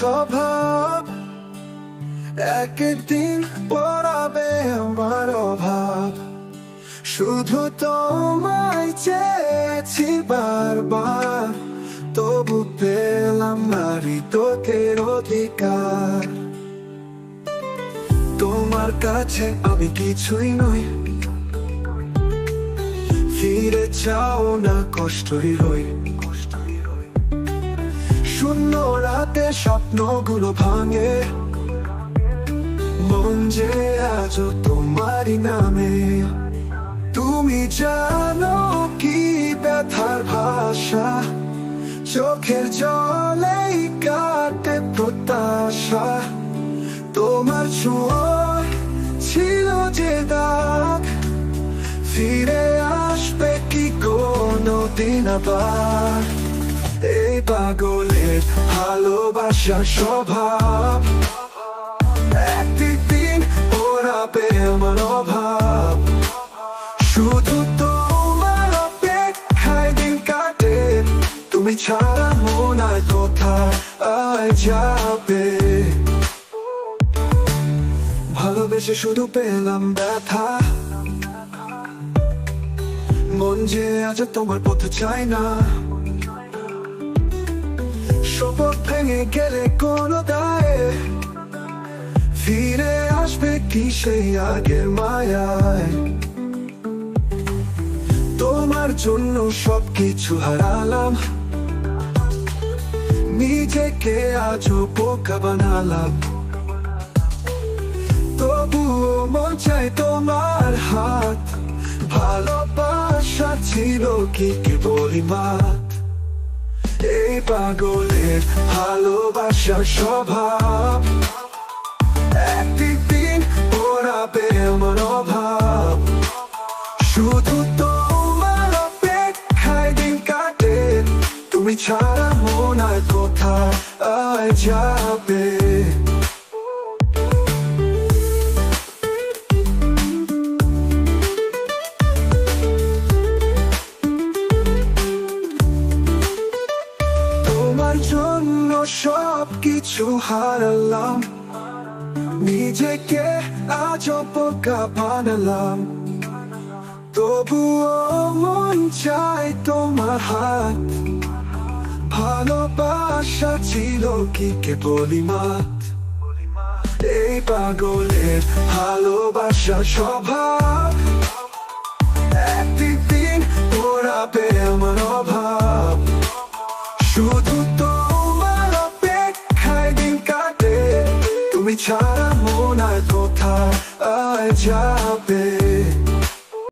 স্বভাব একদিন পড়াবে আমার অভাব। শুধু তোমায় চেয়েছি বারবার, তবু পেলাম না হৃদয়ের অধিকার। তোমার কাছে আমি কিছুই নই, ফিরে চাও না কষ্টই রই। শূন্য রাতে স্বপ্নগুলো ভাঙে, মন যে আজও তোমারই নামে। তুমি জানো কি ব্যথার ভাষা, চোখের জলেই কাটে প্রত্যাশা। তোমার ছোঁয়ায় ছিল যে দাগ, ফিরে আসবে কি কোনোদিন আবার? এই পাগলের ভালোবাসার স্বভাব একদিন ওড়াবে আমার অভাব। শুধু তোমার অপেক্ষায় দিন কাটে, তুমি ছাড়া মন আর কোথায় যাবে? ভালোবেসে শুধু পেলাম ব্যথা, মন যে আজ তোমার পথ চায় না। শপথ ভেঙে গেলে কোনো দায়ে, ফিরে আসবে কি সেই আগের মায়ায়? তোমার জন্য সবকিছু হারালাম, নিজেকে আজও বোকা বানালাম। তবুও মন চাই তোমার হাত, ভালোবাসা ছিল কি কেবলই মাত? এই পাগলের ভালোবাসার স্বভাব একদিন ওড়াবে আমার অভাব। শুধু তোমার অপেক্ষায় দিন কাটে, তুমি ছাড়া মন আর কোথায় যাবে? তোমার জন্য সবকিছু হারালাম, নিজেকে আজও বোকা বানালাম। তবুও মন চাই তোমার হাত, ভালোবাসা ছিল কি কেবলই মাত? এই পাগলের ভালোবাসার স্বভাব একদিন ওড়াবে আমার অভাব। শুধু তোমার অপেক্ষায় দিন কাটে, তুমি ছাড়া মন আর কোথায় যাবে?